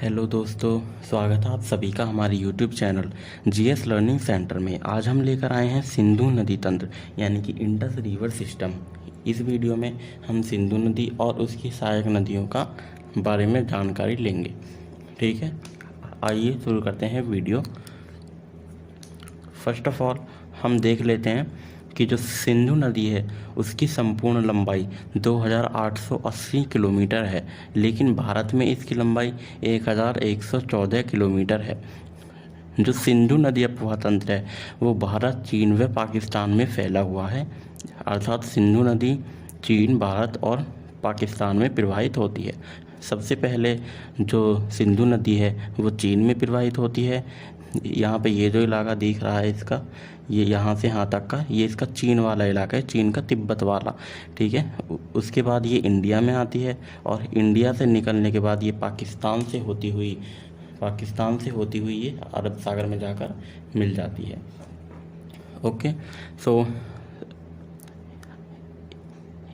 Hello दोस्तों, स्वागत है आप सभी का हमारे YouTube channel GS learning centre में। आज हम लेकर आए हैं सिंधु नदी तंत्र यानी कि इंडस रिवर सिस्टम। इस वीडियो में हम सिंधु नदी और उसकी सहायक नदियों का बारे में जानकारी लेंगे। ठीक है, आइए शुरू करते हैं वीडियो। फर्स्ट ऑफ ऑल हम देख लेते हैं कि जो सिंधु नदी है उसकी संपूर्ण लंबाई 2880 किलोमीटर है, लेकिन भारत में इसकी लंबाई 1114 किलोमीटर है। जो सिंधु नदी अपवाह तंत्र है वो भारत, चीन व पाकिस्तान में फैला हुआ है। अर्थात सिंधु नदी चीन, भारत और पाकिस्तान में प्रवाहित होती है। सबसे पहले जो सिंधु नदी है वो चीन में प्रवाहित होती है। यहाँ पे ये जो इलाका दिख रहा है इसका, ये यहाँ से यहाँ तक का, ये इसका चीन वाला इलाका है, चीन का तिब्बत वाला। ठीक है, उसके बाद ये इंडिया में आती है और इंडिया से निकलने के बाद ये पाकिस्तान से होती हुई ये अरब सागर में जाकर मिल जाती है। ओके, सो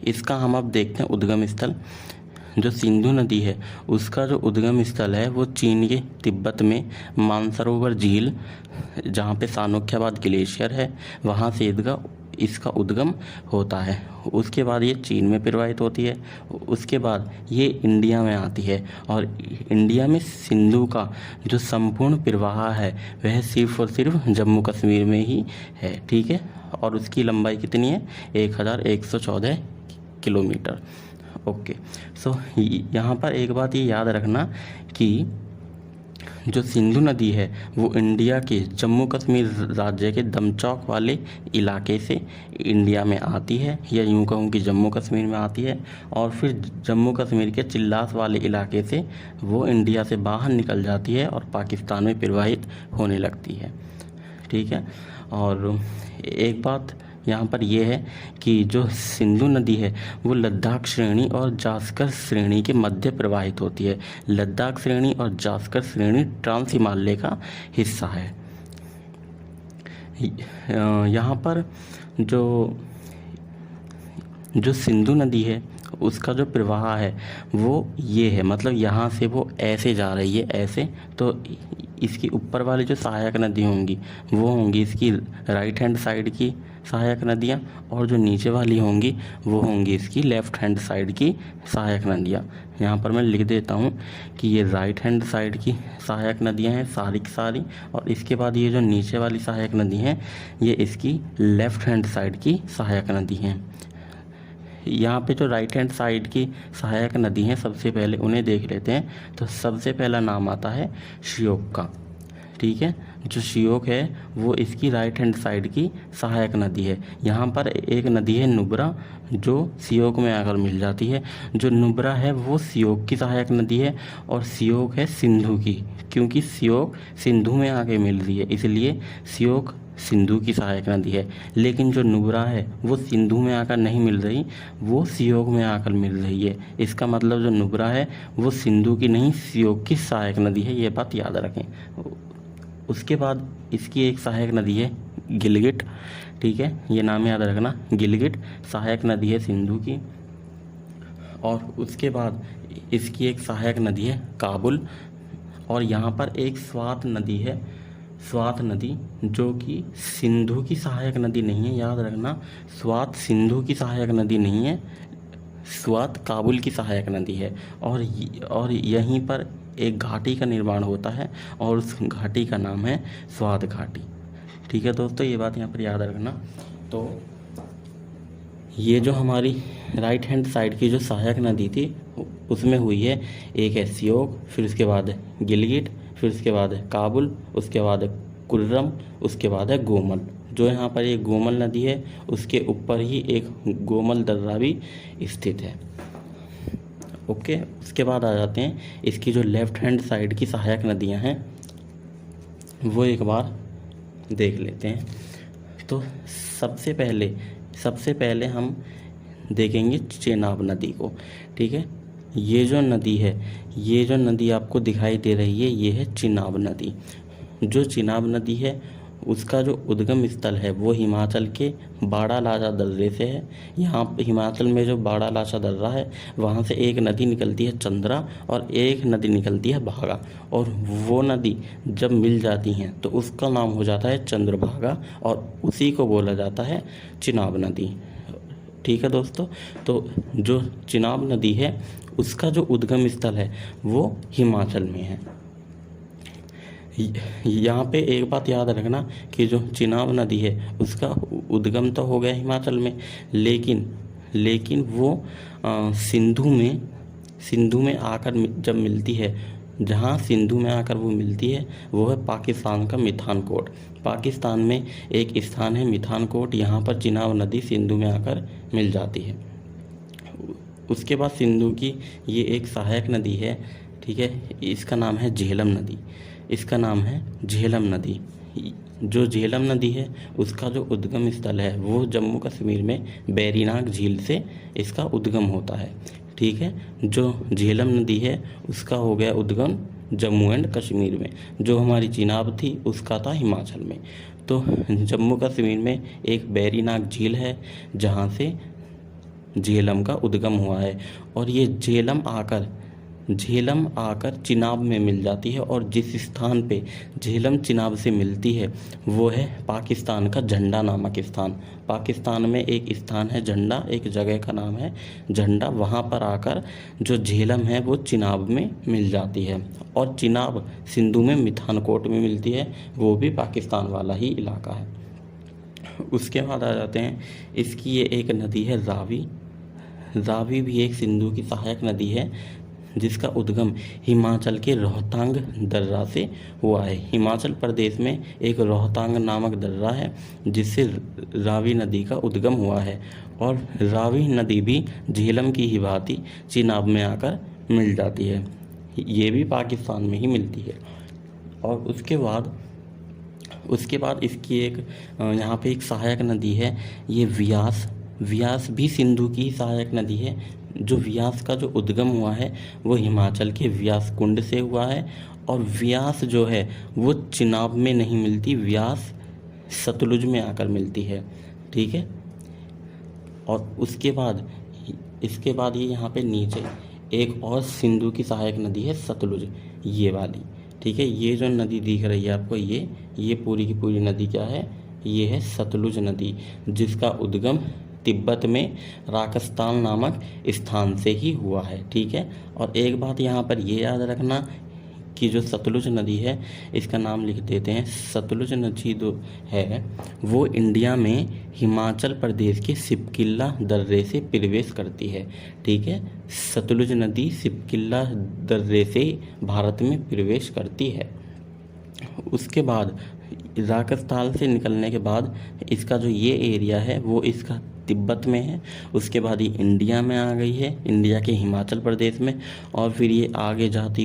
इसका हम अब देखते हैं उद्गम स्थल। जो सिंधु नदी है उसका जो उद्गम स्थल है वो चीन के तिब्बत में मानसरोवर झील, जहाँ पे सानोख्याबाद ग्लेशियर है, वहाँ से इसका उद्गम होता है। उसके बाद ये चीन में प्रवाहित होती है। उसके बाद ये इंडिया में आती है और इंडिया में सिंधु का जो संपूर्ण प्रवाह है वह सिर्फ और सिर्फ जम्मू कश्मीर में ही है। ठीक है, और उसकी लंबाई कितनी है? 1114 किलोमीटर। ओके, सो यहाँ पर एक बात ये याद रखना कि जो सिंधु नदी है वो इंडिया के जम्मू कश्मीर राज्य के दमचौक वाले इलाके से इंडिया में आती है, या यूँ कहूँ कि जम्मू कश्मीर में आती है, और फिर जम्मू कश्मीर के चिल्लास वाले इलाके से वो इंडिया से बाहर निकल जाती है और पाकिस्तान में प्रवाहित होने लगती है। ठीक है, और एक बात यहाँ पर यह है कि जो सिंधु नदी है वो लद्दाख श्रेणी और जास्कर श्रेणी के मध्य प्रवाहित होती है। लद्दाख श्रेणी और जास्कर श्रेणी ट्रांस हिमालय का हिस्सा है। यहाँ पर जो सिंधु नदी है उसका जो प्रवाह है वो ये है, मतलब यहाँ से वो ऐसे जा रही है, ऐसे। तो इसकी ऊपर वाली जो सहायक नदी होंगी वो होंगी इसकी राइट हैंड साइड की सहायक नदियाँ, और जो नीचे वाली होंगी वो होंगी इसकी लेफ़्ट हैंड साइड की सहायक नदियाँ। यहाँ पर मैं लिख देता हूँ कि ये राइट हैंड साइड की सहायक नदियाँ हैं सारी की सारी, और इसके बाद ये जो नीचे वाली सहायक नदी हैं ये इसकी लेफ़्ट हैंड साइड की सहायक नदी हैं। यहाँ पे जो राइट हैंड साइड की सहायक नदी हैं सबसे पहले उन्हें देख लेते हैं। तो सबसे पहला नाम आता है श्योक का। ठीक है, जो श्योक है वो इसकी राइट हैंड साइड की सहायक नदी है। यहाँ पर एक नदी है नुब्रा जो श्योक में आकर मिल जाती है। जो नुब्रा है वो श्योक की सहायक नदी है और श्योक है सिंधु की, क्योंकि श्योक सिंधु में आके मिल रही है इसलिए श्योक सिंधु की सहायक नदी है। लेकिन जो नुब्रा है वो सिंधु में आकर नहीं मिल रही, वो श्योक में आकर मिल रही है। इसका मतलब जो नुब्रा है वो सिंधु की नहीं, श्योक की सहायक नदी है, ये बात याद रखें। उसके बाद इसकी एक सहायक नदी है गिलगिट। ठीक है, ये नाम याद रखना, गिलगिट सहायक नदी है सिंधु की। और उसके बाद इसकी एक सहायक नदी है काबुल, और यहाँ पर एक स्वात नदी है, स्वात नदी, जो कि सिंधु की सहायक नदी नहीं है, याद रखना। स्वात सिंधु की सहायक नदी नहीं है, स्वात काबुल की सहायक नदी है। और यहीं पर एक घाटी का निर्माण होता है और उस घाटी का नाम है स्वात घाटी। ठीक है दोस्तों, ये बात यहाँ पर याद रखना। तो ये जो हमारी राइट हैंड साइड की जो सहायक नदी थी उसमें हुई है, एक है श्योक, फिर उसके बाद है गिलगिट, फिर उसके बाद है काबुल, उसके बाद है कुर्रम, उसके बाद है गोमल। जो यहाँ पर ये गोमल नदी है उसके ऊपर ही एक गोमल दर्रा भी स्थित है। ओके, उसके बाद आ जाते हैं इसकी जो लेफ़्ट हैंड साइड की सहायक नदियाँ हैं वो एक बार देख लेते हैं। तो सबसे पहले हम देखेंगे चेनाब नदी को। ठीक है, ये जो नदी आपको दिखाई दे रही है ये है चिनाब नदी। जो चिनाब नदी है उसका जो उद्गम स्थल है वो हिमाचल के बाड़ालाचा दर्रे से है। यहाँ हिमाचल में जो बाड़ालाचा दर्रा है वहाँ से एक नदी निकलती है चंद्रा और एक नदी निकलती है भागा, और वो नदी जब मिल जाती हैं तो उसका नाम हो जाता है चंद्रभागा और उसी को बोला जाता है चिनाब नदी। ठीक है दोस्तों, तो जो चिनाब नदी है उसका जो उद्गम स्थल है वो हिमाचल में है। यहाँ पे एक बात याद रखना कि जो चिनाब नदी है उसका उद्गम तो हो गया हिमाचल में, लेकिन वो सिंधु में आकर जब मिलती है, जहाँ सिंधु में आकर वो मिलती है वो है पाकिस्तान का मिठानकोट। पाकिस्तान में एक स्थान है मिठानकोट, यहाँ पर चिनाब नदी सिंधु में आकर मिल जाती है। उसके बाद सिंधु की ये एक सहायक नदी है, ठीक है, इसका नाम है झेलम नदी। इसका नाम है झेलम नदी। जो झेलम नदी है उसका जो उद्गम स्थल है वो जम्मू कश्मीर में बैरीनाग झील से इसका उद्गम होता है। ठीक है, जो झेलम नदी है उसका हो गया उद्गम जम्मू एंड कश्मीर में, जो हमारी चिनाब थी उसका था हिमाचल में। तो जम्मू कश्मीर में एक बैरीनाग झील है जहाँ से झेलम का उद्गम हुआ है, और ये झेलम आकर चिनाब में मिल जाती है। और जिस स्थान पे झेलम चिनाब से मिलती है वो है पाकिस्तान का झंडा नामक स्थान। पाकिस्तान में एक स्थान है झंडा, एक जगह का नाम है झंडा, वहाँ पर आकर जो झेलम है वो चिनाब में मिल जाती है। और चिनाब सिंधु में मिठानकोट में मिलती है, वो भी पाकिस्तान वाला ही इलाका है। उसके बाद आ जाते हैं, इसकी ये एक नदी है रावी। रावी भी एक सिंधु की सहायक नदी है जिसका उद्गम हिमाचल के रोहतांग दर्रा से हुआ है। हिमाचल प्रदेश में एक रोहतांग नामक दर्रा है जिससे रावी नदी का उद्गम हुआ है, और रावी नदी भी झेलम की ही भांति चिनाब में आकर मिल जाती है। ये भी पाकिस्तान में ही मिलती है। और उसके बाद इसकी एक यहाँ पे एक सहायक नदी है, ये व्यास भी सिंधु की सहायक नदी है। जो व्यास का जो उद्गम हुआ है वो हिमाचल के व्यास कुंड से हुआ है, और व्यास जो है वो चिनाब में नहीं मिलती, व्यास सतलुज में आकर मिलती है। ठीक है, और इसके बाद ये यहाँ पे नीचे एक और सिंधु की सहायक नदी है सतलुज, ये वाली। ठीक है, ये जो नदी दिख रही है आपको, ये पूरी की पूरी नदी क्या है, ये है सतलुज नदी, जिसका उद्गम तिब्बत में राकस्तान नामक स्थान से ही हुआ है। ठीक है, और एक बात यहाँ पर ये याद रखना कि जो सतलुज नदी है इसका नाम लिख देते हैं। सतलुज नदी जो है वो इंडिया में हिमाचल प्रदेश के सिपकिल्ला दर्रे से प्रवेश करती है। ठीक है, सतलुज नदी सिपकिल्ला दर्रे से भारत में प्रवेश करती है। उसके बाद राकस्थान से निकलने के बाद इसका जो ये एरिया है वो इसका तिब्बत में है। उसके बाद ये इंडिया में आ गई है, इंडिया के हिमाचल प्रदेश में, और फिर ये आगे जाती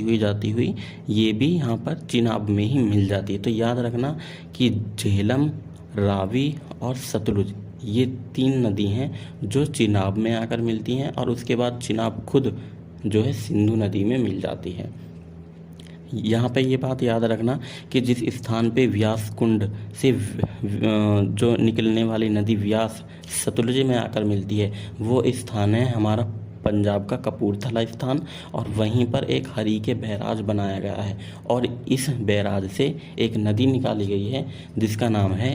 हुई ये भी यहाँ पर चिनाब में ही मिल जाती है। तो याद रखना कि झेलम, रावी और सतलुज ये 3 नदी हैं जो चिनाब में आकर मिलती हैं, और उसके बाद चिनाब खुद जो है सिंधु नदी में मिल जाती है। यहाँ पे ये बात याद रखना कि जिस स्थान पे व्यास कुंड से जो निकलने वाली नदी व्यास सतलुज में आकर मिलती है वो स्थान है हमारा पंजाब का कपूरथला स्थान, और वहीं पर एक हरी के बैराज बनाया गया है, और इस बैराज से एक नदी निकाली गई है जिसका नाम है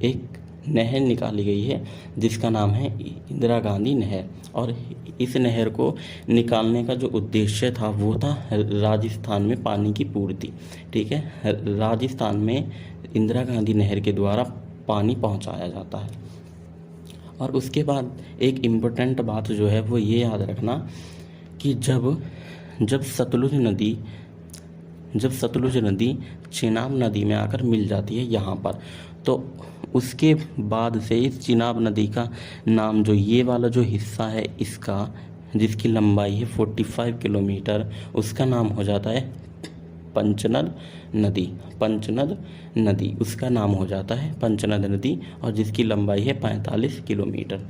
एक नहर निकाली गई है जिसका नाम है इंदिरा गांधी नहर। और इस नहर को निकालने का जो उद्देश्य था वो था राजस्थान में पानी की पूर्ति। ठीक है, राजस्थान में इंदिरा गांधी नहर के द्वारा पानी पहुंचाया जाता है। और उसके बाद एक इम्पोर्टेंट बात जो है वो ये याद रखना कि जब सतलुज नदी चिनाब नदी में आकर मिल जाती है यहाँ पर, तो उसके बाद से इस चिनाब नदी का नाम जो ये वाला जो हिस्सा है इसका, जिसकी लंबाई है 45 किलोमीटर, उसका नाम हो जाता है पंचनद नदी उसका नाम हो जाता है पंचनद नदी, और जिसकी लंबाई है 45 किलोमीटर।